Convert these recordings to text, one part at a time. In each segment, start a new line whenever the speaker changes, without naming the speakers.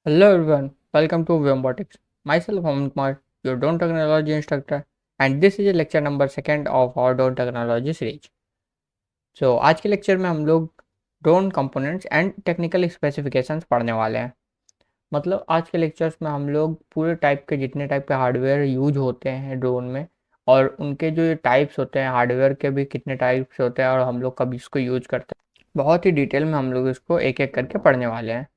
Hello everyone, welcome to Vimbotics. Myself Aman Kumar, your drone technology instructor, and this is a lecture number second of our drone technology series. So आज के lecture में हम लोग drone components and technical specifications पढ़ने वाले हैं। मतलब आज के लेक्चर्स में हम लोग पूरे टाइप के जितने टाइप के हार्डवेयर यूज होते हैं ड्रोन में और उनके जो ये टाइप्स होते हैं हार्डवेयर के भी कितने टाइप्स होते हैं और हम लोग कब इसको यूज करते हैं, बहुत ही डिटेल में हम लोग इसको एक एक करके पढ़ने वाले हैं।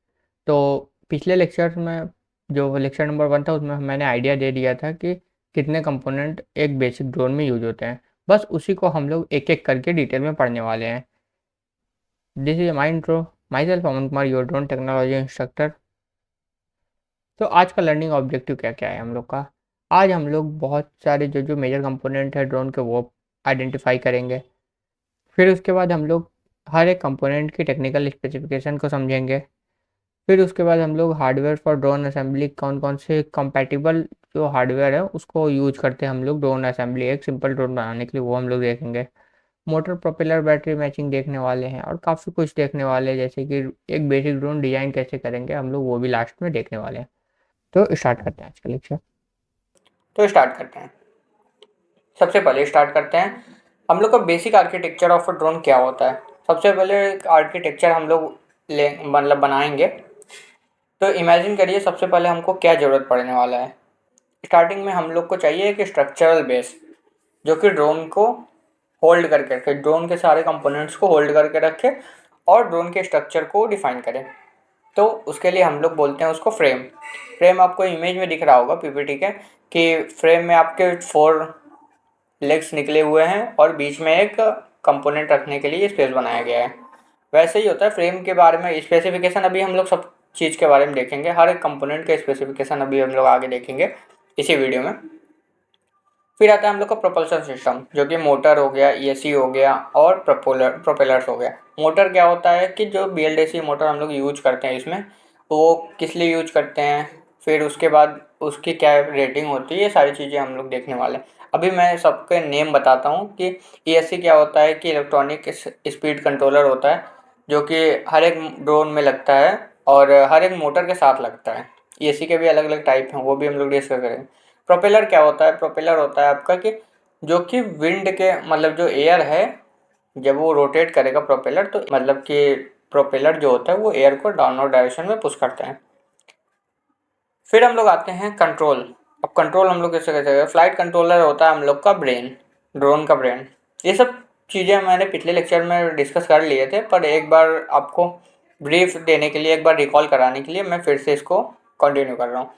तो पिछले लेक्चर्स में जो लेक्चर नंबर 1 था उसमें मैंने आइडिया दे दिया था कि कितने कंपोनेंट एक बेसिक ड्रोन में यूज होते हैं। बस उसी को हम लोग एक एक करके डिटेल में पढ़ने वाले हैं। This is my intro, my self Aman Kumar, your drone technology instructor. तो आज का लर्निंग ऑब्जेक्टिव क्या क्या है हम लोग का? आज हम लोग बहुत सारे जो जो मेजर कंपोनेंट है ड्रोन के वो आइडेंटिफाई करेंगे। फिर उसके बाद हम लोग हर एक कंपोनेंट की टेक्निकल स्पेसिफिकेशन को समझेंगे। फिर उसके बाद हम लोग हार्डवेयर फॉर ड्रोन असेंबली कौन कौन से कंपैटिबल जो हार्डवेयर है उसको यूज करते हैं हम लोग ड्रोन असेंबली एक सिंपल ड्रोन बनाने के लिए, वो हम लोग देखेंगे। मोटर प्रोपेलर बैटरी मैचिंग देखने वाले हैं और काफ़ी कुछ देखने वाले हैं, जैसे कि एक बेसिक ड्रोन डिज़ाइन कैसे करेंगे हम लोग, वो भी लास्ट में देखने वाले हैं। तो स्टार्ट करते हैं आज का लेक्चर।
तो स्टार्ट करते हैं। सबसे पहले स्टार्ट करते हैं हम लोग का basic architecture of a drone क्या होता है। सबसे पहले आर्किटेक्चर हम लोग ले मतलब बनाएंगे। तो इमेजिन करिए सबसे पहले हमको क्या ज़रूरत पड़ने वाला है। स्टार्टिंग में हम लोग को चाहिए एक स्ट्रक्चरल बेस जो कि ड्रोन को होल्ड करके रखे, ड्रोन के सारे कंपोनेंट्स को होल्ड करके रखे और ड्रोन के स्ट्रक्चर को डिफाइन करे। तो उसके लिए हम लोग बोलते हैं उसको फ्रेम। फ्रेम आपको इमेज में दिख रहा होगा पीपीटी के कि फ्रेम में आपके 4 लेग्स निकले हुए हैं और बीच में एक कंपोनेंट रखने के लिए स्पेस बनाया गया है। वैसे ही होता है फ्रेम के बारे में स्पेसिफिकेशन। अभी हम लोग सब चीज़ के बारे में देखेंगे, हर एक कंपोनेंट के स्पेसिफिकेशन अभी हम लोग आगे देखेंगे इसी वीडियो में। फिर आता है हम लोग का प्रोपल्शन सिस्टम जो कि मोटर हो गया, ईएससी हो गया और प्रोपेलर्स हो गया। मोटर क्या होता है कि जो बीएलडीसी मोटर हम लोग यूज करते हैं इसमें, वो किस लिए यूज करते हैं, फिर उसके बाद उसकी क्या रेटिंग होती है, ये सारी चीज़ें हम लोग देखने वाले हैं। अभी मैं सबके नेम बताता हूँ कि ईएससी क्या होता है कि इलेक्ट्रॉनिक स्पीड कंट्रोलर होता है जो कि हर एक ड्रोन में लगता है और हर एक मोटर के साथ लगता है। ईएससी के भी अलग अलग टाइप हैं, वो भी हम लोग डिस्कस करेंगे। प्रोपेलर क्या होता है? प्रोपेलर होता है आपका कि जो कि विंड के मतलब जो एयर है, जब वो रोटेट करेगा प्रोपेलर तो मतलब कि प्रोपेलर जो होता है वो एयर को डाउनवर्ड डायरेक्शन में पुश करता है। फिर हम लोग आते हैं कंट्रोल। अब कंट्रोल हम लोग कैसे कर सकते हैं? फ्लाइट कंट्रोलर होता है हम लोग का ब्रेन, ड्रोन का ब्रेन। ये सब चीज़ें मैंने पिछले लेक्चर में डिस्कस कर लिए थे, पर एक बार आपको ब्रीफ देने के लिए, एक बार रिकॉल कराने के लिए मैं फिर से इसको कंटिन्यू कर रहा हूँ।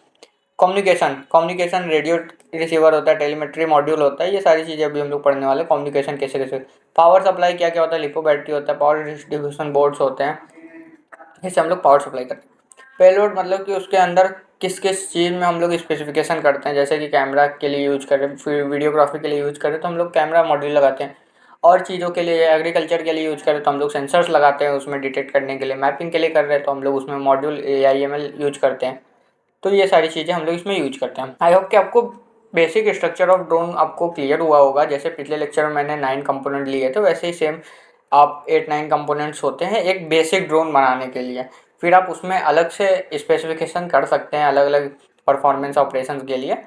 कम्युनिकेशन, कम्युनिकेशन रेडियो रिसीवर होता है, टेलीमेट्री मॉड्यूल होता है, ये सारी चीज़ें अभी हम लोग पढ़ने वाले हैं। कम्युनिकेशन कैसे कैसे। पावर सप्लाई क्या क्या होता है? लिपो बैटरी होता है, पावर डिस्ट्रीब्यूशन बोर्ड्स होते हैं, इससे हम लोग पावर सप्लाई करते हैं। पेलोड मतलब कि उसके अंदर किस किस चीज़ में हम लोग स्पेसिफिकेशन करते हैं, जैसे कि कैमरा के लिए यूज करें, फिर वीडियोग्राफी के लिए यूज करें तो हम लोग कैमरा मॉड्यूल लगाते हैं। और चीज़ों के लिए एग्रीकल्चर के लिए यूज करें तो हम लोग सेंसर्स लगाते हैं उसमें डिटेक्ट करने के लिए। मैपिंग के लिए कर रहे हैं तो हम लोग उसमें मॉड्यूल AIML यूज करते हैं। तो ये सारी चीज़ें हम लोग इसमें यूज करते हैं। आई होप कि आपको बेसिक स्ट्रक्चर ऑफ ड्रोन आपको क्लियर हुआ होगा। जैसे पिछले लेक्चर में मैंने 9 कंपोनेंट लिए थे, वैसे ही सेम आप 8-9 कंपोनेंट्स होते हैं एक बेसिक ड्रोन बनाने के लिए। फिर आप उसमें अलग से स्पेसिफिकेशन कर सकते हैं अलग अलग परफॉर्मेंस ऑपरेशंस के लिए।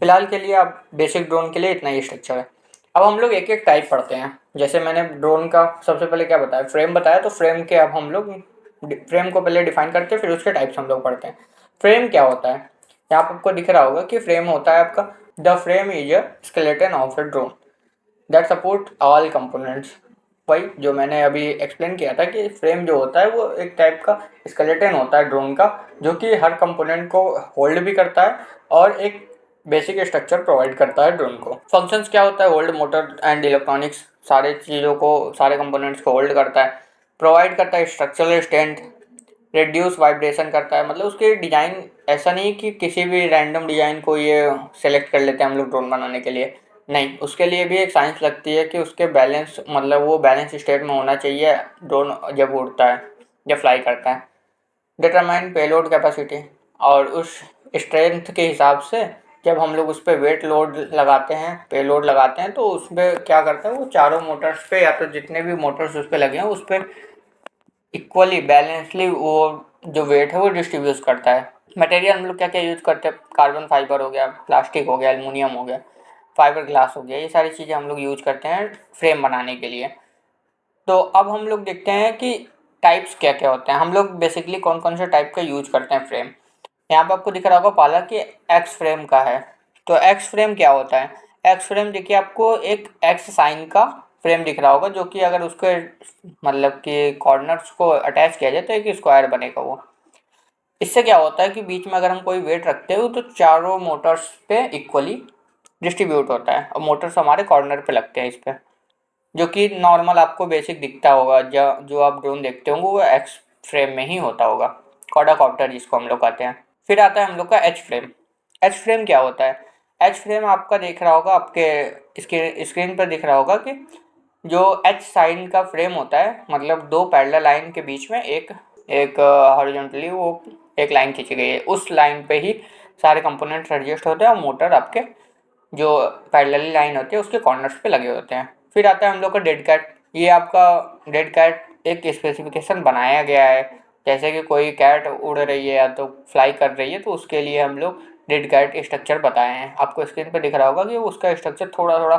फिलहाल के लिए आप बेसिक ड्रोन के लिए इतना ही स्ट्रक्चर है। अब हम लोग एक एक टाइप पढ़ते हैं। जैसे मैंने ड्रोन का सबसे पहले क्या बताया, फ्रेम बताया, तो फ्रेम के अब हम लोग फ्रेम को पहले डिफाइन करते हैं, फिर उसके टाइप्स हम लोग पढ़ते हैं। फ्रेम क्या होता है? यहाँ पर आपको दिख रहा होगा कि फ्रेम होता है आपका, the frame is a skeleton of a drone that support all components. वही जो मैंने अभी एक्सप्लेन किया था कि फ्रेम जो होता है वो एक टाइप का स्केलेटन होता है ड्रोन का, जो कि हर कंपोनेंट को होल्ड भी करता है और एक बेसिक स्ट्रक्चर प्रोवाइड करता है ड्रोन को। फंक्शंस क्या होता है? होल्ड मोटर एंड इलेक्ट्रॉनिक्स, सारे चीज़ों को, सारे कंपोनेंट्स को होल्ड करता है, प्रोवाइड करता है स्ट्रक्चरल स्ट्रेंथ, रिड्यूस वाइब्रेशन करता है। मतलब उसके डिज़ाइन ऐसा नहीं कि किसी भी रैंडम डिज़ाइन को ये सेलेक्ट कर लेते हैं हम लोग ड्रोन बनाने के लिए, नहीं, उसके लिए भी एक साइंस लगती है कि उसके बैलेंस मतलब वो बैलेंस स्टेट में होना चाहिए ड्रोन जब उड़ता है, जब फ्लाई करता है। डिटरमाइन पेलोड कैपेसिटी, और उस स्ट्रेंथ के हिसाब से जब हम लोग उस पर वेट लोड लगाते हैं, पेलोड लगाते हैं, तो उस पर क्या करता है वो चारों मोटर्स पे या तो जितने भी मोटर्स उस पर लगे हैं उस पर इक्वली बैलेंसली वो जो वेट है वो डिस्ट्रीब्यूट करता है। मटेरियल हम लोग क्या क्या यूज़ करते हैं, कार्बन फाइबर हो गया, प्लास्टिक हो गया, एल्युमिनियम हो गया, फाइबर ग्लास हो गया, ये सारी चीज़ें हम लोग यूज़ करते हैं फ्रेम बनाने के लिए। तो अब हम लोग देखते हैं कि टाइप्स क्या क्या होते हैं, हम लोग बेसिकली कौन कौन से टाइप का यूज़ करते हैं फ्रेम। यहाँ पे आपको दिख रहा होगा पहला कि एक्स फ्रेम का है। तो एक्स फ्रेम क्या होता है, एक्स फ्रेम देखिए आपको एक एक्स साइन का फ्रेम दिख रहा होगा, जो कि अगर उसके मतलब कि कॉर्नर्स को अटैच किया जाए तो एक स्क्वायर बनेगा वो। इससे क्या होता है कि बीच में अगर हम कोई वेट रखते हो तो चारों मोटर्स पे इक्वली डिस्ट्रीब्यूट होता है और मोटर्स हमारे कॉर्नर पे लगते हैं इस पे, जो कि नॉर्मल आपको बेसिक दिखता होगा। जो आप ड्रोन देखते होंगे वो एक्स फ्रेम में ही होता होगा, क्वाड्राकॉप्टर जिसको हम लोग कहते हैं। फिर आता है हम लोग का एच फ्रेम। एच फ्रेम क्या होता है, एच फ्रेम आपका दिख रहा होगा, आपके स्क्रीन पर दिख रहा होगा कि जो एच साइन का फ्रेम होता है, मतलब दो पैरेलल लाइन के बीच में एक एक हॉरिजॉन्टली वो एक लाइन खींची गई है, उस लाइन पे ही सारे कंपोनेंट्स एडजस्ट होते हैं और मोटर आपके जो पैरेलल लाइन होती है उसके कॉर्नर्स पे लगे होते हैं। फिर आता है हम लोग का डेड कैट। ये आपका डेड कैट एक स्पेसिफिकेशन बनाया गया है, जैसे कि कोई कैट उड़ रही है या तो फ्लाई कर रही है तो उसके लिए हम लोग डेड कैट स्ट्रक्चर बताए हैं। आपको स्क्रीन पर दिख रहा होगा कि उसका स्ट्रक्चर थोड़ा थोड़ा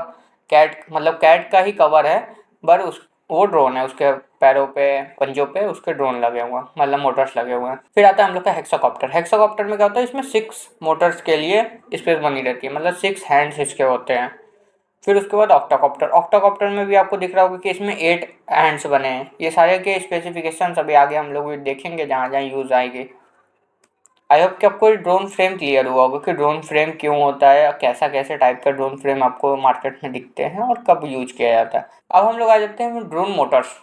कैट मतलब कैट का ही कवर है, पर उस वो ड्रोन है, उसके पैरों पे पंजों पे उसके ड्रोन लगे हुए हैं, मतलब मोटर्स लगे हुए हैं। फिर आता है हम लोग का हेक्साकॉप्टर। हेक्साकॉप्टर में क्या होता है, इसमें 6 मोटर्स के लिए स्पेस बनी रहती है, मतलब 6 हैंड्स इसके होते हैं। फिर उसके बाद ऑक्टाकॉप्टर। ऑक्टाकॉप्टर में भी आपको दिख रहा होगा कि इसमें 8 हैंड्स बने हैं। ये सारे के स्पेसिफिकेशन अभी आगे हम लोग देखेंगे जहाँ जहाँ यूज़ आएगी। आई होप कि आपको ड्रोन फ्रेम क्लियर हुआ होगा कि ड्रोन फ्रेम क्यों होता है, कैसा कैसे टाइप का ड्रोन फ्रेम आपको मार्केट में दिखते हैं और कब यूज किया जाता है। अब हम लोग आ जाते हैं ड्रोन मोटर्स।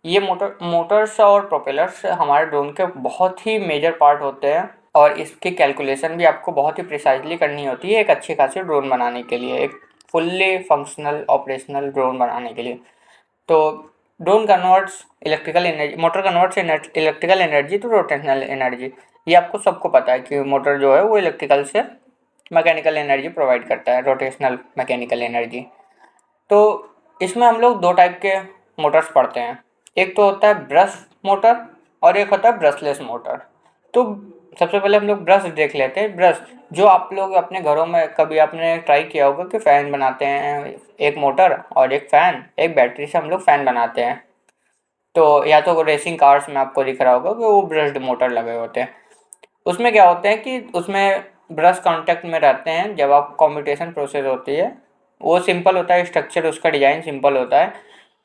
ये मोटर्स और प्रोपेलर्स हमारे ड्रोन के बहुत ही मेजर पार्ट होते हैं और इसकी कैलकुलेशन भी आपको बहुत ही प्रिसाइजली करनी होती है एक अच्छे खासे ड्रोन बनाने के लिए, एक फुल्ली फंक्शनल ऑपरेशनल ड्रोन बनाने के लिए। तो drone converts electrical energy, motor converts electrical energy to rotational energy. ये आपको सबको पता है कि मोटर जो है वो इलेक्ट्रिकल से मैकेनिकल एनर्जी प्रोवाइड करता है, रोटेशनल मैकेनिकल एनर्जी। तो इसमें हम लोग दो टाइप के मोटर्स पढ़ते हैं, एक तो होता है ब्रश मोटर और एक होता है ब्रशलेस मोटर। तो सबसे पहले हम लोग ब्रश देख लेते हैं। ब्रश जो आप लोग अपने घरों में कभी आपने ट्राई किया होगा कि फ़ैन बनाते हैं, एक मोटर और एक फ़ैन, एक बैटरी से हम लोग फ़ैन बनाते हैं। तो या तो रेसिंग कार्स में आपको दिख रहा होगा कि वो ब्रश्ड मोटर लगे होते हैं। उसमें क्या होता है कि उसमें ब्रश कांटेक्ट में रहते हैं जब आप कम्यूटेशन प्रोसेस होती है। वो सिंपल होता है, स्ट्रक्चर उसका डिज़ाइन सिंपल होता है।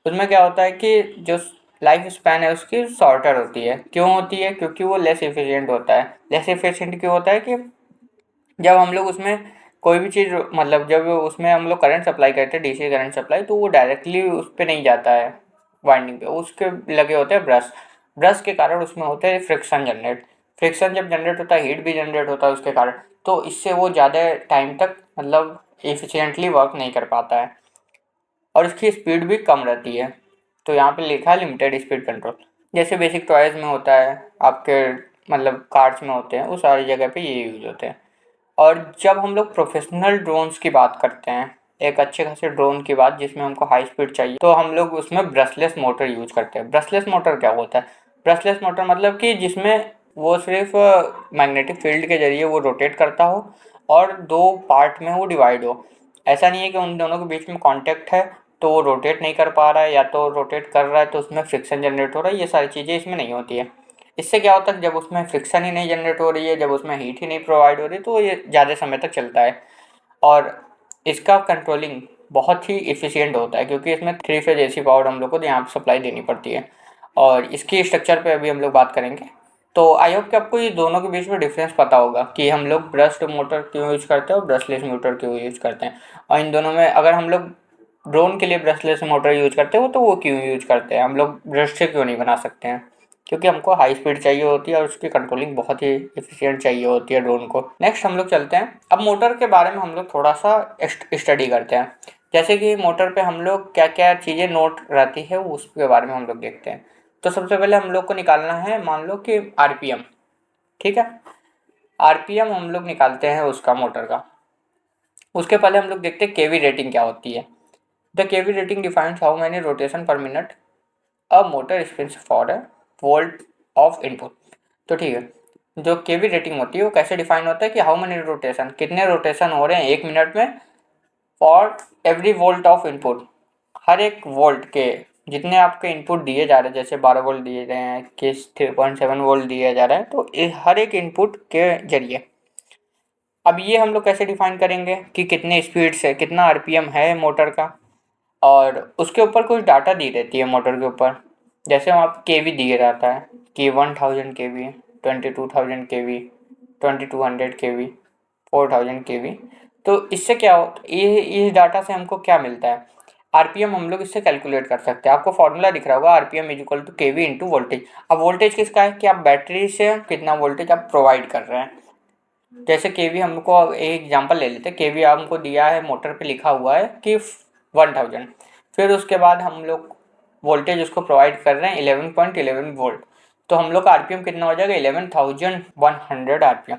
उसमें क्या होता है कि जो लाइफ स्पैन है उसकी शॉर्टर होती है। क्यों होती है, क्योंकि वो लेस एफिशिएंट होता है। लेस एफिशिएंट क्यों होता है कि जब हम लोग उसमें कोई भी चीज़ मतलब जब उसमें हम लोग करंट सप्लाई करते हैं, डीसी करंट सप्लाई, तो वो डायरेक्टली उस पर नहीं जाता है वाइंडिंग पे, उसके लगे होते हैं ब्रश। ब्रश के कारण उसमें होते हैं फ्रिक्शन जनरेट। फ्रिक्शन जब जनरेट होता है हीट भी जनरेट होता है उसके कारण, तो इससे वो ज़्यादा टाइम तक मतलब एफिशिएंटली वर्क नहीं कर पाता है और इसकी स्पीड भी कम रहती है। तो यहाँ पे लिखा है लिमिटेड स्पीड कंट्रोल। जैसे बेसिक टॉयज़ में होता है, आपके मतलब कार्स में होते हैं, वो सारी जगह पे ये यूज़ होते हैं। और जब हम लोग प्रोफेशनल ड्रोन्स की बात करते हैं, एक अच्छे खासे ड्रोन की बात जिसमें हमको हाई स्पीड चाहिए, तो हम लोग उसमें ब्रशलेस मोटर यूज करते हैं। ब्रशलेस मोटर क्या होता है, ब्रशलेस मोटर मतलब कि जिसमें वो सिर्फ मैग्नेटिक फील्ड के जरिए वो रोटेट करता हो और दो पार्ट में वो डिवाइड हो। ऐसा नहीं है कि उन दोनों के बीच में कांटेक्ट है तो वो रोटेट नहीं कर पा रहा है, या तो रोटेट कर रहा है तो उसमें फ्रिक्शन जनरेट हो रहा है, ये सारी चीज़ें इसमें नहीं होती है। इससे क्या होता है, जब उसमें फ्रिक्शन ही नहीं जनरेट हो रही है, जब उसमें हीट ही नहीं प्रोवाइड हो रही, तो ये ज़्यादा समय तक चलता है और इसका कंट्रोलिंग बहुत ही एफिशिएंट होता है, क्योंकि इसमें 3 फेज एसी पावर हम लोग को यहाँ पे सप्लाई देनी पड़ती है। और इसकी स्ट्रक्चर पे अभी हम लोग बात करेंगे। तो आई होप कि आपको ये दोनों के बीच में डिफरेंस पता होगा कि हम लोग ब्रश्ड मोटर क्यों यूज़ करते हैं और ब्रशलेस मोटर क्यों यूज़ करते हैं, और इन दोनों में अगर हम लोग ड्रोन के लिए ब्रशलेस मोटर यूज़ करते हो तो वो क्यों यूज़ करते हैं, हम लोग ब्रश से क्यों नहीं बना सकते हैं, क्योंकि हमको हाई स्पीड चाहिए होती है और उसकी कंट्रोलिंग बहुत ही एफिशिएंट चाहिए होती है ड्रोन को। नेक्स्ट हम लोग चलते हैं, अब मोटर के बारे में हम लोग थोड़ा सा स्टडी करते हैं। जैसे कि मोटर पे हम लोग क्या क्या चीज़ें नोट रहती है उसके बारे में हम लोग देखते हैं। तो सबसे पहले हम लोग को निकालना है, मान लो कि आरपीएम, ठीक है। आरपीएम हम लोग निकालते हैं उसका मोटर का। उसके पहले हम लोग देखते हैं केवी रेटिंग क्या होती है। The KV rating defines how many rotation per minute a motor spins for a volt of input. तो ठीक है, जो केवी रेटिंग होती है वो कैसे डिफाइन होता है कि हाउ मेनी रोटेशन, कितने रोटेशन हो रहे हैं 1 मिनट में for every volt of input, हर एक वोल्ट के जितने आपके इनपुट दिए जा रहे हैं, जैसे 12 वोल्ट दिए गए हैं कि 3.7 वोल्ट दिया जा रहा है, तो हर एक इनपुट के जरिए। अब ये हम लोग कैसे डिफाइन करेंगे कि कितने स्पीड से कितना आरपीएम है मोटर का, और उसके ऊपर कुछ डाटा दी रहती है मोटर के ऊपर। जैसे वहाँ पे केवी दिए रहता है कि 1000 केवी, 22,000 केवी, 2200 केवी, 4000 केवी। तो इससे क्या हो, ये इस डाटा से हमको क्या मिलता है, आरपीएम हम लोग इससे कैलकुलेट कर सकते हैं। आपको फॉर्मूला दिख रहा होगा, RPM is equal to KV into voltage. अब वोल्टेज किसका है कि आप बैटरी से कितना वोल्टेज आप प्रोवाइड कर रहे हैं। जैसे केवी हमको एक एग्जांपल ले लेते हैं, केवी हमको दिया है, मोटर पे लिखा हुआ है कि 1000, फिर उसके बाद हम लोग वोल्टेज उसको प्रोवाइड कर रहे हैं 11.11 वोल्ट, तो हम लोग का आरपीएम कितना हो जाएगा 11,100 आरपीएम।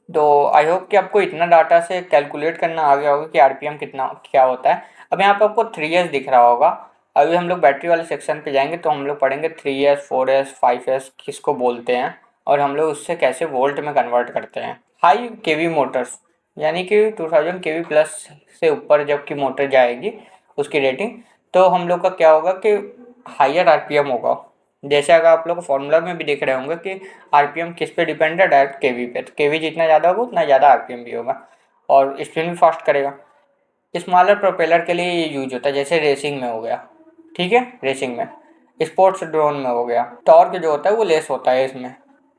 तो आई होप कि आपको इतना डाटा से कैलकुलेट करना आ गया होगा कि आरपीएम कितना क्या होता है। अब यहाँ पे आपको 3S दिख रहा होगा। अभी हम लोग बैटरी वाले सेक्शन पे जाएंगे तो हम लोग पढ़ेंगे 3S, 4S, 5S किसको बोलते हैं, और हम लोग उससे कैसे वोल्ट में कन्वर्ट करते हैं। हाई केवी मोटर्स यानी कि 2000 केवी प्लस से ऊपर जब की मोटर जाएगी उसकी रेटिंग, तो हम लोग का क्या होगा कि हायर आरपीएम होगा। जैसे अगर आप लोग फॉर्मूला में भी देख रहे होंगे कि आरपीएम किस पे डिपेंड है, डायरेक्ट केवी पे। तो केवी जितना ज़्यादा होगा उतना ज़्यादा आरपीएम भी होगा और स्पिन भी फास्ट करेगा। स्मॉलर प्रोपेलर के लिए ये यूज होता है, जैसे रेसिंग में हो गया, ठीक है, रेसिंग में, स्पोर्ट्स ड्रोन में हो गया। टॉर्क जो होता है वो लेस होता है इसमें।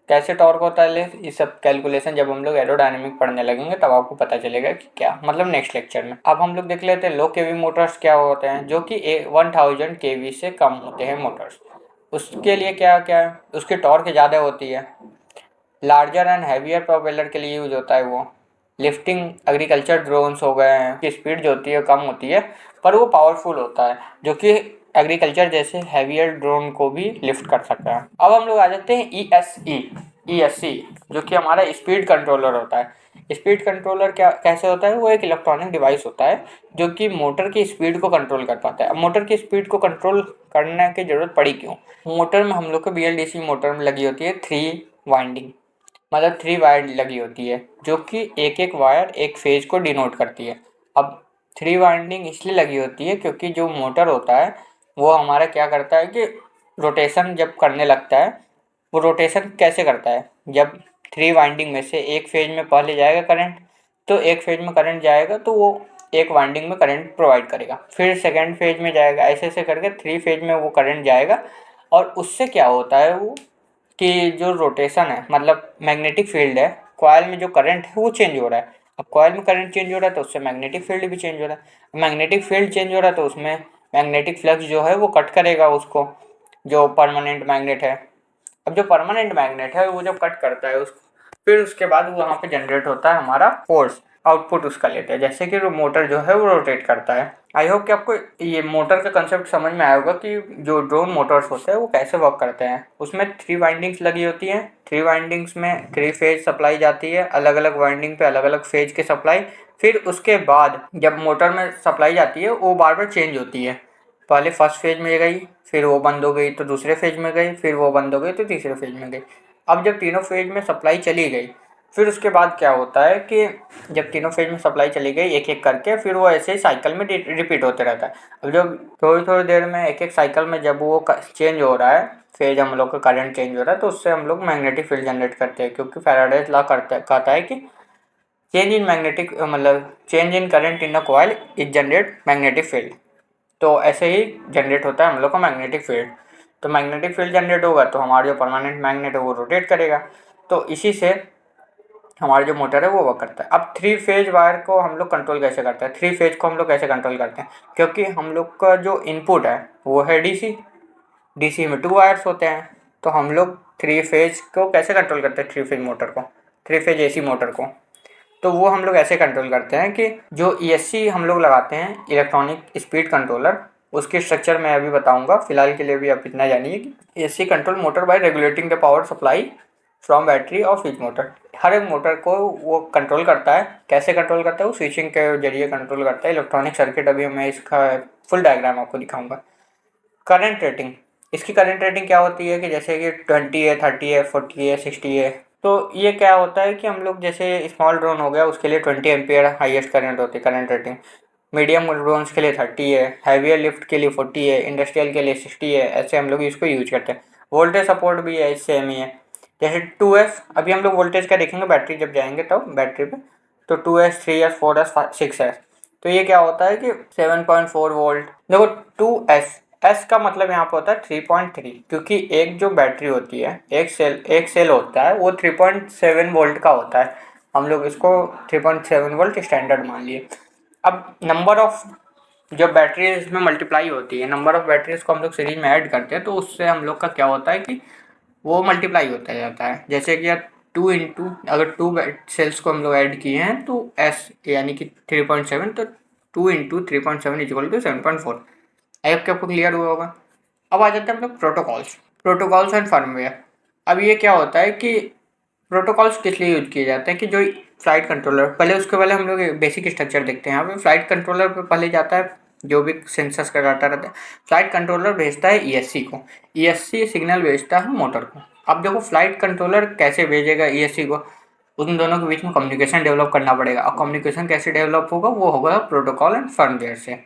कैसे टॉर्क होता है लेस, ये सब कैलकुलेशन जब हम लोग एरोडायनेमिक पढ़ने लगेंगे तब आपको पता चलेगा कि क्या मतलब नेक्स्ट लेक्चर में। अब हम लोग देख लेते हैं लो केवी मोटर्स क्या होते हैं, जो कि 1000 केवी से कम होते हैं मोटर्स। उसके लिए क्या क्या है, उसकी टॉर्क ज़्यादा होती है। लार्जर एंड हैवियर प्रोपेलर के लिए यूज होता है वो। लिफ्टिंग एग्रीकल्चर ड्रोन्स हो गए हैं की स्पीड जो होती है कम होती है, पर वो पावरफुल होता है, जो कि एग्रीकल्चर जैसे हैवियर ड्रोन को भी लिफ्ट कर सकता है। अब हम लोग आ जाते हैं ESC, जो कि हमारा स्पीड कंट्रोलर होता है। स्पीड कंट्रोलर क्या कैसे होता है, वो एक इलेक्ट्रॉनिक डिवाइस होता है जो कि मोटर की स्पीड को कंट्रोल कर पाता है। अब मोटर की स्पीड को कंट्रोल करने की ज़रूरत पड़ी क्यों, मोटर में हम लोग को BLDC मोटर में लगी होती है 3 वाइंडिंग, मतलब 3 वायर लगी होती है, जो कि एक एक वायर एक फेज को डिनोट करती है। अब 3 वाइंडिंग इसलिए लगी होती है क्योंकि जो मोटर होता है वो हमारा क्या करता है कि रोटेशन जब करने लगता है, वो रोटेशन कैसे करता है, जब 3 वाइंडिंग में से एक फेज में पहले जाएगा करंट, तो एक फेज में करंट जाएगा तो वो एक वाइंडिंग में करंट प्रोवाइड करेगा, फिर सेकेंड फेज में जाएगा, ऐसे ऐसे करके 3 फेज में वो करंट जाएगा। और उससे क्या होता है वो कि जो रोटेशन है, मतलब मैग्नेटिक फील्ड है, कॉइल में जो करंट है वो चेंज हो रहा है। अब कॉइल में करंट चेंज हो रहा है तो उससे मैग्नेटिक फील्ड भी चेंज हो रहा है। मैग्नेटिक फील्ड चेंज हो रहा है तो उसमें मैग्नेटिक फ्लक्स जो है वो कट करेगा उसको, जो परमानेंट मैग्नेट है। अब जो परमानेंट मैग्नेट है वो जब कट करता है उसको, फिर उसके बाद वहाँ पे जनरेट होता है हमारा फोर्स, आउटपुट उसका लेते हैं, जैसे कि मोटर जो है वो रोटेट करता है। आई होप कि आपको ये मोटर का कंसेप्ट समझ में आया होगा कि जो ड्रोन मोटर्स होते हैं वो कैसे वर्क करते हैं। उसमें 3 वाइंडिंग्स लगी होती हैं, 3 वाइंडिंग्स में 3 फेज सप्लाई जाती है, अलग अलग वाइंडिंग पे अलग अलग फेज की सप्लाई। फिर उसके बाद जब मोटर में सप्लाई जाती है वो बार बार चेंज होती है, पहले फर्स्ट फेज में गई, फिर वो बंद हो गई तो दूसरे फेज में गई, फिर वो बंद हो गई तो तीसरे फेज में गई। अब जब तीनों फेज में सप्लाई चली गई, फिर उसके बाद क्या होता है कि जब तीनों फेज में सप्लाई चली गई एक एक करके, फिर वो ऐसे ही साइकिल में रिपीट होते रहता है। अब जब थोड़ी थोड़ी देर में एक एक साइकिल में जब वो चेंज हो रहा है, फेज हम लोग का करंट चेंज हो रहा है, तो उससे हम लोग मैग्नेटिक फील्ड जनरेट करते हैं, क्योंकि फैराडेज लॉ कहता है कि चेंज इन मैग्नेटिक मतलब change in current in a coil is generate magnetic field. तो ऐसे ही जनरेट होता है हम लोग का मैग्नेटिक फील्ड। तो मैग्नेटिक फील्ड जनरेट होगा तो हमारा जो परमानेंट मैग्नेट है वो रोटेट करेगा, तो इसी से हमारा जो मोटर है वो वर्क करता है। अब 3 फेज वायर को हम लोग कंट्रोल कैसे करते हैं, 3 फेज को हम लोग कैसे कंट्रोल करते हैं, क्योंकि हम लोग का जो इनपुट है वो है डीसी में 2 वायर्स होते हैं, तो हम लोग 3 फेज को कैसे कंट्रोल करते हैं, 3 फेज मोटर को, 3 फेज एसी मोटर को। तो वो हम लोग ऐसे कंट्रोल करते हैं कि जो ESC हम लोग लगाते हैं, इलेक्ट्रॉनिक स्पीड कंट्रोलर, उसकी स्ट्रक्चर मैं अभी बताऊंगा। फिलहाल के लिए भी आप इतना जानिए कि ESC control motor by regulating the power supply from battery of each motor. हर एक मोटर को वो कंट्रोल करता है। कैसे कंट्रोल करता है, वो स्विचिंग के जरिए कंट्रोल करता है। इलेक्ट्रॉनिक सर्किट अभी मैं इसका फुल डायग्राम आपको दिखाऊंगा। करंट रेटिंग, इसकी करंट रेटिंग क्या होती है कि जैसे कि 20 है, 30 है, 40 है, 60 है। तो ये क्या होता है कि हम लोग जैसे स्मॉल ड्रोन हो गया उसके लिए 20 एम्पियर हाईएस्ट करंट होती है करंट रेटिंग, मीडियम ड्रोन्स के लिए 30 है, हैवियर लिफ्ट के लिए 40 है, इंडस्ट्रियल के लिए 60 है। ऐसे हम लोग इसको यूज करते हैं। वोल्टेज सपोर्ट भी है सेम ही है। जैसे 2S, अभी हम लोग वोल्टेज का देखेंगे बैटरी जब जाएंगे तब बैटरी पे। तो 2S, 3S, 4S, 6S। तो ये क्या होता है कि 7.4 वोल्ट। देखो 2S, एस का मतलब यहाँ पे होता है 3.3, क्योंकि एक जो बैटरी होती है, एक सेल होता है वो 3.7 वोल्ट का होता है। हम लोग इसको 3.7 वोल्ट स्टैंडर्ड मान लिए। अब नंबर ऑफ जब बैटरीज में मल्टीप्लाई होती है, नंबर ऑफ बैटरीज को हम लोग सीरीज में ऐड करते हैं तो उससे हम लोग का क्या होता है कि वो मल्टीप्लाई होता जाता है। जैसे कि यार 2 अगर 2 सेल्स को हम लोग ऐड किए हैं तो एस यानी कि 3.7, तो 2 × 3.7 = 7.4। आई होप कि आपको क्लियर हुआ होगा। अब आ जाते हैं हम लोग प्रोटोकॉल्स एंड फर्मवेयर। अब ये क्या होता है कि प्रोटोकॉल्स किस लिए यूज किए जाते हैं कि जो फ्लाइट कंट्रोलर, पहले उसके पहले हम लोग बेसिक स्ट्रक्चर देखते हैं। यहाँ पे फ्लाइट कंट्रोलर पे पहले जाता है जो भी सेंसर्स का डाटा रहता है। फ्लाइट कंट्रोलर भेजता है ईएससी को, ईएससी सिग्नल भेजता है मोटर को। अब देखो फ्लाइट कंट्रोलर कैसे भेजेगा ईएससी को, उन दोनों के बीच में कम्युनिकेशन डेवलप करना पड़ेगा। और कम्युनिकेशन कैसे डेवलप होगा, वो होगा प्रोटोकॉल एंड फर्मवेयर से।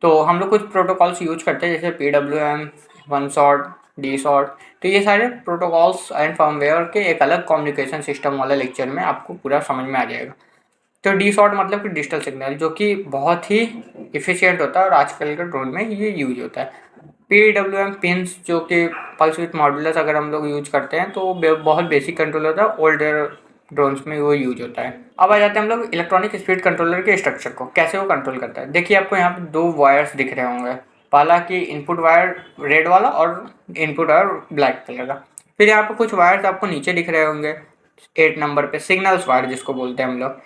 तो हम लोग कुछ प्रोटोकॉल्स यूज करते हैं जैसे PWM, one shot, D shot. तो ये सारे प्रोटोकॉल्स एंड फर्मवेयर के एक अलग कम्युनिकेशन सिस्टम वाले लेक्चर में आपको पूरा समझ में आ जाएगा। तो डी शॉट मतलब कि डिजिटल सिग्नल, जो कि बहुत ही इफिशियंट होता है और आजकल के ड्रोन में ये यूज होता है। PWM पिन्स, जो कि पल्स विथ मॉड्यूलस, अगर हम लोग यूज करते हैं तो बहुत बेसिक कंट्रोल होता है। ओल्डर ड्रोन्स में वो यूज होता है। अब आ जाते हैं हम लोग इलेक्ट्रॉनिक स्पीड कंट्रोलर के स्ट्रक्चर को, कैसे वो कंट्रोल करता है। देखिए आपको यहाँ पे 2 वायर्स दिख रहे होंगे। पहला कि इनपुट वायर रेड वाला और इनपुट वायर ब्लैक कलर का। फिर यहाँ पे कुछ वायर्स आपको नीचे दिख रहे होंगे 8 नंबर पे, सिग्नल्स वायर जिसको बोलते हैं हम लोग।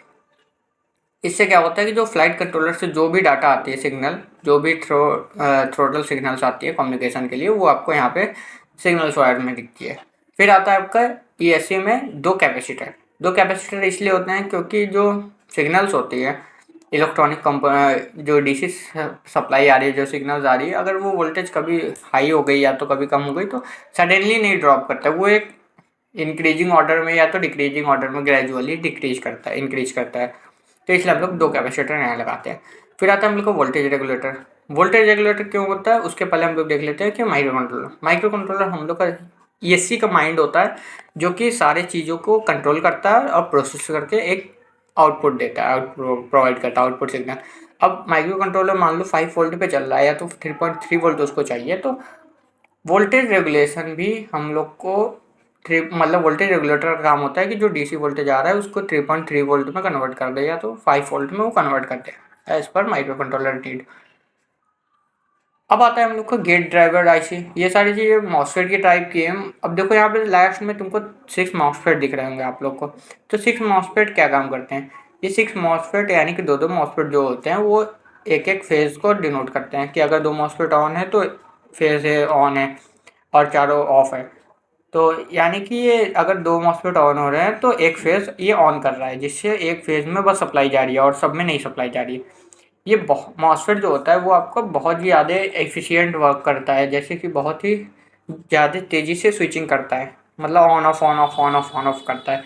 इससे क्या होता है कि जो फ्लाइट कंट्रोलर से जो भी डाटा आती है, सिग्नल, जो भी थ्रोटल सिग्नल्स आती है कम्युनिकेशन के लिए, वो आपको यहाँ पे सिग्नल्स वायर में दिखती है। फिर आता है आपका ईएससी में 2 कैपेसिटर इसलिए होते हैं क्योंकि जो सिग्नल्स होती है इलेक्ट्रॉनिक जो डीसी सप्लाई आ रही है, जो सिग्नल्स आ रही है, अगर वो वोल्टेज कभी हाई हो गई या तो कभी कम हो गई तो सडनली नहीं ड्रॉप करता, वो एक इंक्रीजिंग ऑर्डर में या तो डिक्रीजिंग ऑर्डर में ग्रेजुअली डिक्रीज करता है, इंक्रीज करता है। तो इसलिए हम लोग 2 कैपेसिटर यहाँ लगाते हैं। फिर आता है हम लोग को वोल्टेज रेगुलेटर। वोल्टेज रेगुलेटर क्यों होता है उसके पहले हम लोग देख लेते हैं कि माइक्रो कंट्रोलर हम लोग का ईएससी का माइंड होता है, जो कि सारे चीज़ों को कंट्रोल करता है और प्रोसेस करके एक आउटपुट देता है, आउटपुट प्रोवाइड करता है, आउटपुट सिग्नल। अब माइक्रो कंट्रोलर मान लो 5 वोल्ट पे चल रहा है या तो 3.3 वोल्ट उसको चाहिए, तो वोल्टेज रेगुलेशन भी हम लोग को मतलब वोल्टेज रेगुलेटर का काम होता है कि जो डीसी वोल्टेज आ रहा है उसको 3.3 वोल्ट में कन्वर्ट कर दे या तो 5 वोल्ट में वो कन्वर्ट कर दे एज पर माइक्रो कंट्रोलर नीड। अब आता है हम लोग का गेट ड्राइवर आईसी। ये सारी चीज़ें मॉसफेट की टाइप की है। अब देखो यहाँ पे लास्ट में तुमको 6 मॉसफेट दिख रहे होंगे आप लोग को। तो 6 मॉसफेट क्या काम करते हैं, ये 6 मॉसफेट यानी कि 2-2 मॉसफेट जो होते हैं वो एक एक फेज को डिनोट करते हैं कि अगर 2 मॉसफेट ऑन है तो फेज है ऑन है और चारों ऑफ है। तो यानी कि ये अगर 2 मॉसफेट ऑन हो रहे हैं तो एक फेज ये ऑन कर रहा है, जिससे एक फेज में बस सप्लाई जा रही है और सब में नहीं सप्लाई जा रही है। ये मॉसफेट जो होता है वो आपको बहुत ही ज़्यादा एफिशिएंट वर्क करता है, जैसे कि बहुत ही ज़्यादा तेज़ी से स्विचिंग करता है, मतलब on off on off on off on off करता है।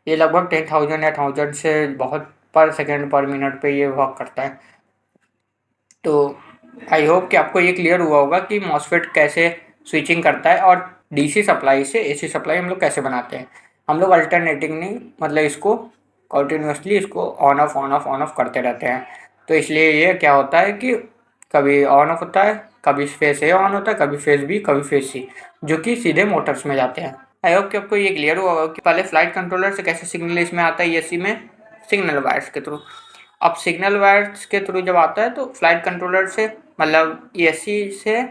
ये लगभग 10,000 या 1000 से बहुत पर सेकेंड पर मिनट पे ये वर्क करता है। तो आई होप कि आपको ये क्लियर हुआ होगा कि मॉसफेट कैसे स्विचिंग करता है और डीसी सप्लाई से एसी सप्लाई हम लोग कैसे बनाते हैं। हम लोग अल्टरनेटिंगली मतलब इसको कंटिन्यूसली इसको ऑन ऑफ करते रहते हैं। तो इसलिए ये क्या होता है कि कभी ऑन ऑफ होता है, कभी फेस ए ऑन होता है, कभी फेस बी, कभी फेस सी, जो कि सीधे मोटर्स में जाते हैं। आई होप कि आपको ये क्लियर हुआ होगा कि पहले फ्लाइट कंट्रोलर से कैसे सिग्नल इसमें आता है एसी में, सिग्नल वायर्स के थ्रू। अब सिग्नल वायर्स के थ्रू जब आता है तो फ्लाइट कंट्रोलर से मतलब ईएससी से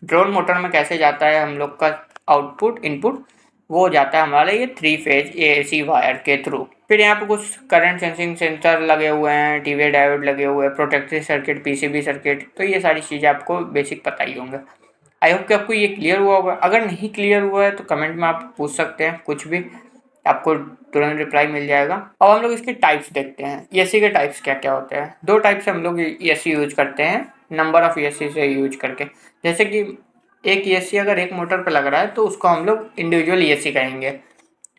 ड्रोन मोटर में कैसे जाता है हम लोग का आउटपुट इनपुट, वो जाता है हमारा ये 3 फेज एएसी वायर के थ्रू। फिर यहाँ पे कुछ करंट सेंसिंग सेंसर लगे हुए हैं, टीवी डायोड लगे हुए हैं, प्रोटेक्टिव सर्किट, पीसीबी सर्किट। तो ये सारी चीज़ें आपको बेसिक पता ही होंगे। आई होप कि आपको ये क्लियर हुआ होगा। अगर नहीं क्लियर हुआ है तो कमेंट में आप पूछ सकते हैं कुछ भी, आपको तुरंत रिप्लाई मिल जाएगा। अब हम लोग इसके टाइप्स देखते हैं, ईएससी के टाइप्स क्या क्या होते हैं। 2 टाइप से हम लोग ईएससी यूज करते हैं, नंबर ऑफ ईएससी से यूज करके। जैसे कि एक ईएससी अगर एक मोटर पे लग रहा है तो उसको हम लोग इंडिविजुअल ईएससी कहेंगे।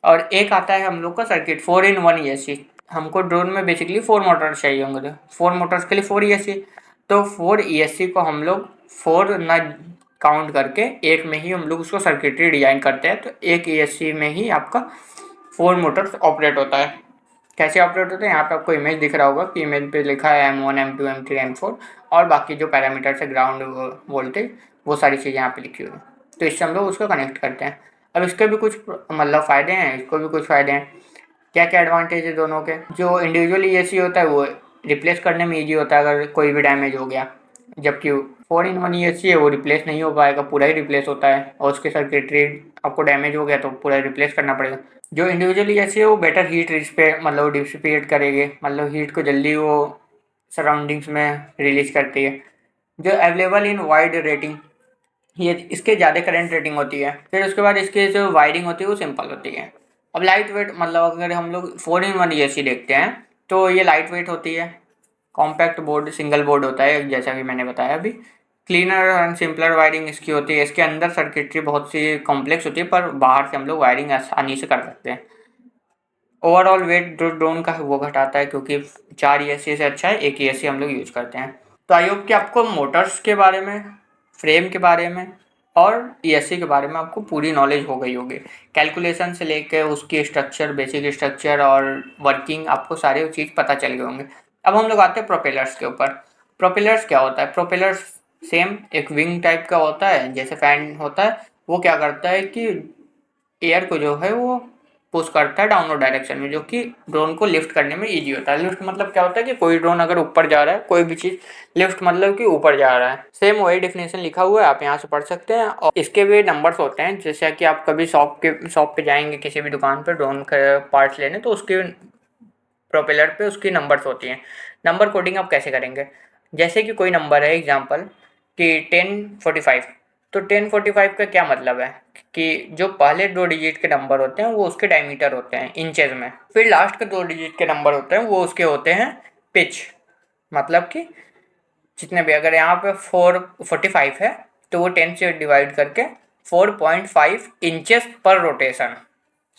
और एक आता है हम लोग का सर्किट 4-in-1 ईएससी। हमको ड्रोन में बेसिकली 4 मोटर चाहिए होंगे, 4 मोटर्स के लिए 4 ईएससी। तो 4 ईएससी को हम लोग 4 ना काउंट करके एक में ही हम लोग उसको सर्किटरी डिजाइन करते हैं। तो एक ईएससी में ही आपका 4 मोटर्स ऑपरेट होता है। कैसे ऑपरेट होते हैं, यहाँ पे आपको इमेज दिख रहा होगा कि इमेज पे लिखा है M1 M2 M3 M4 और बाकी जो पैरामीटर्स है ग्राउंड वोल्टेज वो सारी चीज़ें यहाँ पे लिखी हुई हैं। तो इससे हम लोग उसको कनेक्ट करते हैं। अब इसके भी कुछ मतलब फ़ायदे हैं, इसको भी कुछ फ़ायदे हैं। क्या क्या एडवांटेज है दोनों के। जो इंडिविजुअल ईएससी होता है वो रिप्लेस करने में ईजी होता है अगर कोई भी डैमेज हो गया, जबकि 4-in-1 ईएससी है वो रिप्लेस नहीं हो पाएगा, पूरा ही रिप्लेस होता है और उसके सर्किटरी आपको डैमेज हो गया तो पूरा रिप्लेस करना पड़ेगा। जो इंडिविजुअल ईएससी है वो बेटर हीट मतलब डिसिपेट करेगी, मतलब हीट को जल्दी वो सराउंडिंग्स में रिलीज करती है। जो अवेलेबल इन वाइड रेटिंग, ये इसके ज़्यादा करंट रेटिंग होती है। फिर उसके बाद इसकी जो वायरिंग होती है वो सिंपल होती है। अब लाइट वेट, मतलब अगर हम लोग 4-in-1 ईएससी देखते हैं तो ये लाइट वेट होती है, कॉम्पैक्ट बोर्ड सिंगल बोर्ड होता है जैसा कि मैंने बताया अभी। क्लीनर एंड सिंपलर वायरिंग इसकी होती है। इसके अंदर सर्किटरी बहुत सी कॉम्प्लेक्स होती है पर बाहर से हम लोग वायरिंग आसानी से कर सकते हैं। ओवरऑल वेट जो ड्रोन का है वो घटाता है, क्योंकि 4 ईएससी से अच्छा है एक ईएससी हम लोग यूज़ करते हैं। तो आई होप कि आपको मोटर्स के बारे में, फ्रेम के बारे में और ईएससी के बारे में आपको पूरी नॉलेज हो गई होगी। कैलकुलेशन से लेकर उसकी स्ट्रक्चर, बेसिक स्ट्रक्चर और वर्किंग आपको सारे चीज़ पता चल गए होंगे। अब हम लोग आते हैं प्रोपेलर्स के ऊपर। प्रोपेलर्स क्या होता है। प्रोपेलर्स सेम एक विंग टाइप का होता है, जैसे फैन होता है। वो क्या करता है कि एयर को जो है वो पुश करता है डाउनवर्ड डायरेक्शन में, जो कि ड्रोन को लिफ्ट करने में इजी होता है। लिफ्ट मतलब क्या होता है कि कोई ड्रोन अगर ऊपर जा रहा है, कोई भी चीज़, लिफ्ट मतलब कि ऊपर जा रहा है। सेम वही डेफिनेशन लिखा हुआ है, आप यहाँ से पढ़ सकते हैं। और इसके भी नंबर्स होते हैं, जैसे कि आप कभी शॉप पे जाएंगे किसी भी दुकान पर ड्रोन के पार्ट्स लेने, तो उसके प्रोपेलर पे उसकी नंबर्स होती हैं। नंबर कोडिंग आप कैसे करेंगे, जैसे कि कोई नंबर है एग्जांपल कि 1045, तो 1045 का क्या मतलब है कि जो पहले 2 डिजिट के नंबर होते हैं वो उसके डायमीटर होते हैं इंचेस में। फिर लास्ट के 2 डिजिट के नंबर होते हैं वो उसके होते हैं पिच, मतलब कि जितने भी, अगर यहाँ पे 445 है तो वो 10 से डिवाइड करके 4.5 इंचेस पर रोटेशन,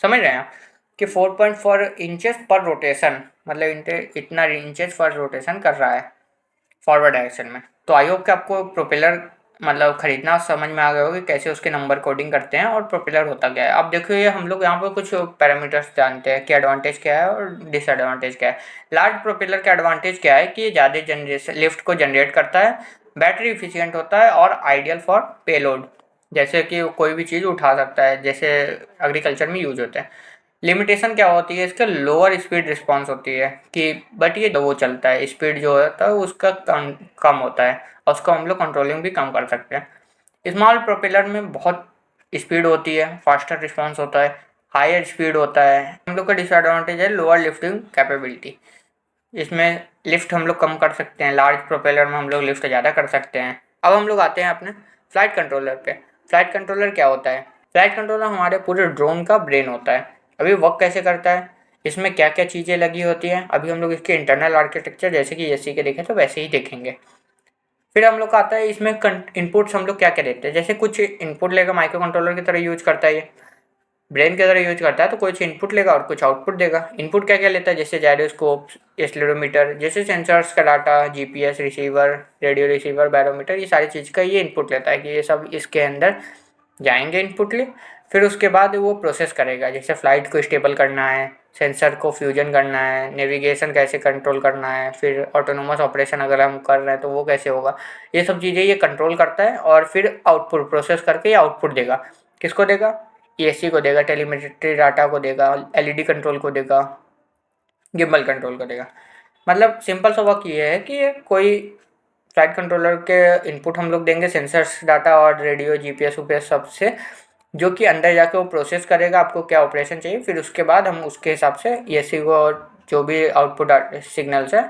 समझ रहे हैं आप कि 4.4 इंचेस पर रोटेशन, मतलब इतना इंचेस पर रोटेशन कर रहा है फॉरवर्ड डायरेक्शन में। तो आई होप कि आपको प्रोपेलर मतलब खरीदना समझ में आ गया होगा कि कैसे उसके नंबर कोडिंग करते हैं और प्रोपेलर होता क्या है। अब देखो ये हम लोग यहाँ पर कुछ पैरामीटर्स जानते हैं कि एडवांटेज क्या है और डिसएडवांटेज क्या है। लार्ज प्रोपेलर का एडवांटेज क्या है कि ये ज़्यादा जनरेशन लिफ्ट को जनरेट करता है, बैटरी इफिशियंट होता है और आइडियल फॉर पेलोड, जैसे कि कोई भी चीज़ उठा सकता है, जैसे एग्रीकल्चर में यूज होते हैं। लिमिटेशन क्या होती है इसका, लोअर स्पीड रिस्पांस होती है कि बट ये वो चलता है, स्पीड जो होता है उसका कम होता है और उसको हम लोग कंट्रोलिंग भी कम कर सकते हैं। स्मॉल प्रोपेलर में बहुत स्पीड होती है, फास्टर रिस्पांस होता है, हायर स्पीड होता है। हम लोग का डिसएडवांटेज है लोअर लिफ्टिंग कैपेबिलिटी, इसमें लिफ्ट हम लोग कम कर सकते हैं, लार्ज प्रोपेलर में हम लोग लिफ्ट ज़्यादा कर सकते हैं। अब हम लोग आते हैं अपने फ्लाइट कंट्रोलर पे। फ्लाइट कंट्रोलर क्या होता है। फ्लाइट कंट्रोलर हमारे पूरे ड्रोन का ब्रेन होता है। अभी वर्क कैसे करता है, इसमें क्या क्या चीज़ें लगी होती हैं, अभी हम लोग इसके इंटरनल आर्किटेक्चर जैसे कि एसी के देखें तो वैसे ही देखेंगे। फिर हम लोग का आता है इसमें इनपुट्स हम लोग क्या क्या देते हैं, जैसे कुछ इनपुट लेगा माइक्रो कंट्रोलर की तरह यूज करता है, ये ब्रेन की तरह यूज करता है, तो कुछ इनपुट लेगा और कुछ आउटपुट देगा। इनपुट क्या क्या लेता है, जैसे जायरोस्कोप, एक्सेलेरोमीटर, जैसे सेंसर्स का data, GPS receiver, radio receiver, barometer, ये सारी चीज़ का ये इनपुट लेता है कि ये सब इसके अंदर जाएंगे इनपुट ले। फिर उसके बाद वो प्रोसेस करेगा, जैसे फ़्लाइट को स्टेबल करना है, सेंसर को फ्यूजन करना है, नेविगेशन कैसे कंट्रोल करना है, फिर ऑटोनोमस ऑपरेशन अगर हम कर रहे हैं तो वो कैसे होगा, ये सब चीज़ें ये कंट्रोल करता है। और फिर आउटपुट प्रोसेस करके ये आउटपुट देगा, किसको देगा, एसी को देगा, टेलीमेट्री डाटा को देगा, एलईडी कंट्रोल को देगा, गिम्बल कंट्रोल को देगा। मतलब सिंपल सा वर्क ये है कि ये कोई फ्लाइट कंट्रोलर के इनपुट हम लोग देंगे सेंसर्स डाटा और रेडियो जीपीएस ऊपीएस सबसे, जो कि अंदर जाके वो प्रोसेस करेगा आपको क्या ऑपरेशन चाहिए। फिर उसके बाद हम उसके हिसाब से एसी को जो भी आउटपुट सिग्नल्स है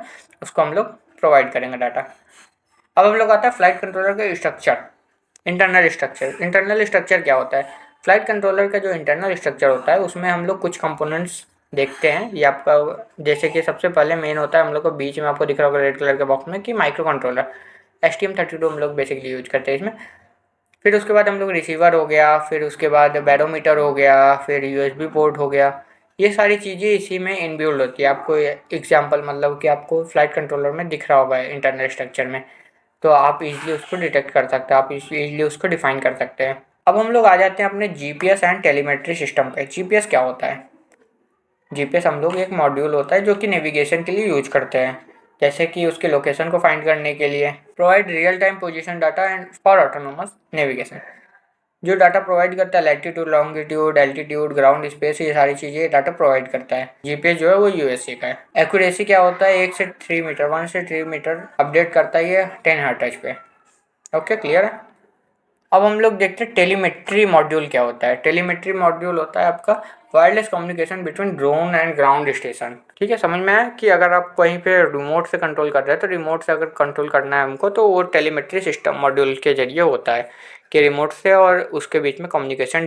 उसको हम लोग प्रोवाइड करेंगे डाटा। अब हम लोग आता है फ्लाइट कंट्रोलर का structure, internal structure. Internal structure क्या होता है, फ्लाइट कंट्रोलर का जो इंटरनल स्ट्रक्चर होता है उसमें हम लोग कुछ कंपोनेंट्स देखते हैं। ये आपका जैसे कि सबसे पहले मेन होता है हम लोग को बीच में आपको दिख रहा होगा रेड कलर के बॉक्स में कि माइक्रो कंट्रोलर, STM32 हम लोग बेसिकली यूज करते हैं इसमें। फिर उसके बाद हम लोग रिसीवर हो गया, फिर उसके बाद बैरोमीटर हो गया, फिर यूएसबी पोर्ट हो गया। ये सारी चीज़ें इसी में इनबिल्ड होती है। आपको एग्जांपल मतलब कि आपको फ्लाइट कंट्रोलर में दिख रहा होगा इंटरनल स्ट्रक्चर में, तो आप इजीली उसको डिटेक्ट कर सकते हैं, आप इजीली उसको डिफाइन कर सकते हैं। अब हम लोग आ जाते हैं अपने जीपीएस एंड टेलीमेट्री सिस्टम पे। जीपीएस क्या होता है? जीपीएस हम लोग एक मॉड्यूल होता है जो कि नेविगेशन के लिए यूज करते हैं, जैसे कि उसके लोकेशन को फाइंड करने के लिए। Provide real time position data and for autonomous navigation. जो डाटा प्रोवाइड करता है latitude, longitude, altitude, ground space, ये सारी चीज़ें डाटा प्रोवाइड करता है। जीपीएस जो है वो यूएसए का है। एक्यूरेसी क्या होता है? 1 से 3 मीटर, 1 से 3 मीटर अपडेट करता है ये 10 हर्ट्ज पे। ओके, क्लियर है। अब हम लोग देखते हैं टेलीमेट्री मॉड्यूल क्या होता है। टेलीमेट्री मॉड्यूल होता है आपका wireless communication between drone and ground station. ठीक है, समझ में आया कि अगर आप कहीं पे रिमोट से कंट्रोल कर रहे हैं तो रिमोट से अगर कंट्रोल करना है हमको तो वो टेलीमेट्री सिस्टम मॉड्यूल के जरिए होता है कि रिमोट से और उसके बीच में कम्युनिकेशन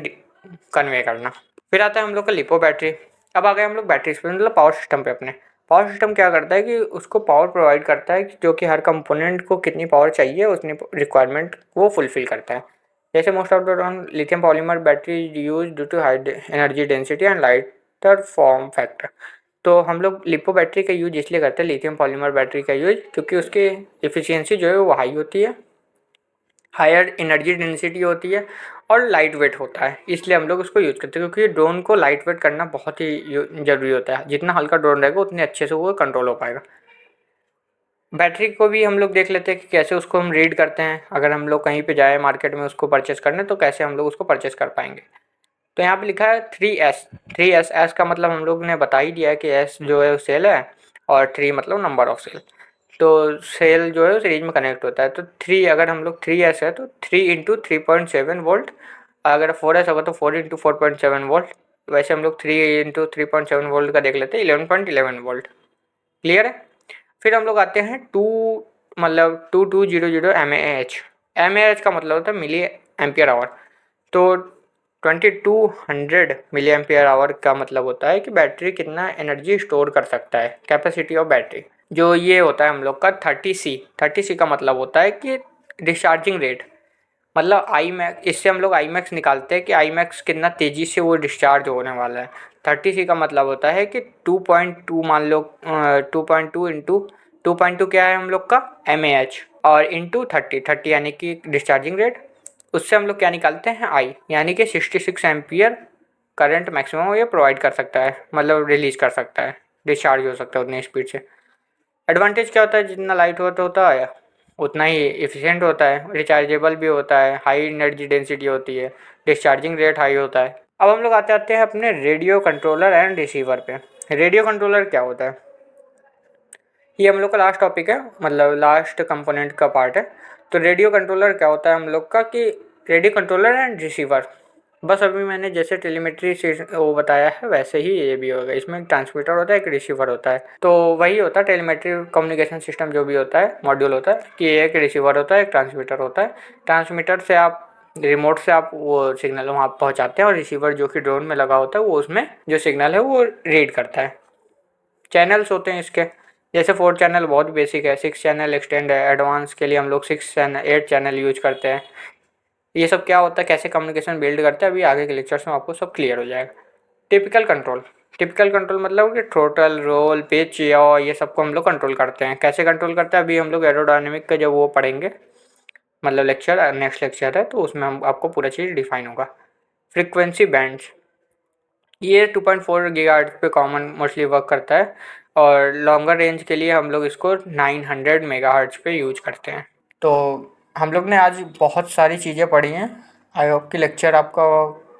कन्वे करना। फिर आता है हम लोग का लिपो बैटरी। अब आ गए हम लोग बैटरी पे, मतलब पावर सिस्टम पे अपने। पावर सिस्टम क्या करता है कि उसको पावर प्रोवाइड करता है जो कि हर कंपोनेंट को कितनी पावर चाहिए उतनी रिक्वायरमेंट वो फुलफिल करता है। जैसे most of the time lithium polymer battery use due to high energy density and lighter form factor. तो हम लोग लिपो बैटरी का यूज इसलिए करते हैं, लिथियम पॉलीमर बैटरी का यूज, क्योंकि उसकी एफिशिएंसी जो है वो हाई होती है, हायर एनर्जी डेंसिटी होती है और लाइट वेट होता है। इसलिए हम लोग उसको यूज़ करते हैं, क्योंकि ड्रोन को लाइट वेट करना बहुत ही ज़रूरी होता है। जितना हल्का ड्रोन रहेगा उतने अच्छे से वो कंट्रोल हो पाएगा। बैटरी को भी हम लोग देख लेते हैं कि कैसे उसको हम रीड करते हैं। अगर हम लोग कहीं पे जाए मार्केट में उसको परचेस करने, तो कैसे हम लोग उसको परचेस कर पाएंगे। तो यहाँ पे लिखा है 3S। 3S, एस का मतलब हम लोग ने बता ही दिया है कि एस जो है सेल है और 3 मतलब नंबर ऑफ सेल। तो सेल जो है सीरीज में कनेक्ट होता है। तो 3, अगर हम लोग 3S है तो 3 × 3.7 वोल्ट। अगर 4S होगा तो 4 × 4.7 वोल्ट। वैसे हम लोग 3 × 3.7 वोल्ट का देख लेते हैं, 11.11 वोल्ट। क्लियर है। फिर हम लोग आते हैं मतलब 2200 mAh का मतलब होता है मिली एम्पियर आवर। तो 2200 मिली एम्पियर आवर का मतलब होता है कि बैटरी कितना एनर्जी स्टोर कर सकता है, कैपेसिटी ऑफ बैटरी। जो ये होता है हम लोग का 30C का मतलब होता है कि डिस्चार्जिंग रेट, मतलब आई मैक्स। इससे हम लोग आई मैक्स निकालते हैं कि आई मैक्स कितना तेज़ी से वो डिस्चार्ज होने वाला है। 30C का मतलब होता है कि 2.2 मान लो, 2.2 इंटू 2.2 क्या है हम लोग का mAh, और इंटू 30 यानी कि डिस्चार्जिंग रेट। उससे हम लोग क्या निकालते हैं आई, यानी कि 66 एम्पियर करंट मैक्सिमम ये प्रोवाइड कर सकता है, मतलब रिलीज कर सकता है, डिस्चार्ज हो सकता है उतनी स्पीड से। एडवांटेज क्या होता है? जितना लाइट होता है उतना ही एफिशिएंट होता है, रिचार्जेबल भी होता है, हाई एनर्जी डेंसिटी होती है, डिस्चार्जिंग रेट हाई होता है। अब हम लोग आते हैं अपने रेडियो कंट्रोलर एंड रिसीवर पे। रेडियो कंट्रोलर क्या होता है? ये हम लोग का लास्ट टॉपिक है, मतलब लास्ट कंपोनेंट का पार्ट है। तो रेडियो कंट्रोलर क्या होता है हम लोग का कि रेडियो कंट्रोलर एंड रिसीवर, बस अभी मैंने जैसे टेलीमेट्री से वो बताया है वैसे ही ये भी होगा। इसमें एक ट्रांसमीटर होता है, एक रिसीवर होता है। तो वही होता है टेलीमेट्री कम्युनिकेशन सिस्टम जो भी होता है, मॉड्यूल होता है कि एक रिसीवर होता है, एक ट्रांसमीटर होता है। ट्रांसमीटर से आप रिमोट से आप वो सिग्नल वहाँ पहुँचाते हैं, और रिसीवर जो कि ड्रोन में लगा होता है वो उसमें जो सिग्नल है वो रीड करता है। चैनल्स होते हैं इसके, जैसे 4 चैनल बहुत बेसिक है, 6 चैनल एक्सटेंड है, एडवांस के लिए हम लोग 8 चैनल यूज करते हैं। ये सब क्या होता है, कैसे कम्युनिकेशन बिल्ड करते हैं, अभी आगे के लेक्चर्स में आपको सब क्लियर हो जाएगा। टिपिकल कंट्रोल मतलब कि टोटल रोल पिच या ये सबको हम लोग कंट्रोल करते हैं। कैसे कंट्रोल करते हैं अभी हम लोग एरोडायनेमिक का जब वो पढ़ेंगे, मतलब लेक्चर नेक्स्ट लेक्चर है तो उसमें हम आपको पूरा चीज़ डिफाइन होगा। फ्रीक्वेंसी बैंड्स, ये 2.4 गीगाहर्ट्ज पे कॉमन मोस्टली वर्क करता है, और लॉन्गर रेंज के लिए हम लोग इसको 900 मेगाहर्ट्ज पे यूज करते हैं। तो हम लोग ने आज बहुत सारी चीज़ें पढ़ी हैं। आई होप कि लेक्चर आपका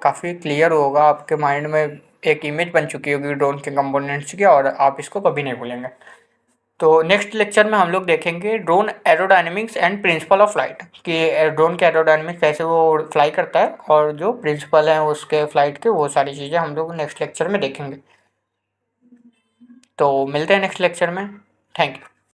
काफ़ी क्लियर होगा, आपके माइंड में एक इमेज बन चुकी होगी ड्रोन के कंपोनेंट्स की, और आप इसको कभी नहीं भूलेंगे। तो नेक्स्ट लेक्चर में हम लोग देखेंगे drone aerodynamics and principle of flight, कि ड्रोन के एरोडायनेमिक्स कैसे वो फ्लाई करता है, और जो प्रिंसिपल हैं उसके फ्लाइट के, वो सारी चीज़ें हम लोग नेक्स्ट लेक्चर में देखेंगे। तो मिलते हैं नेक्स्ट लेक्चर में। Thank you.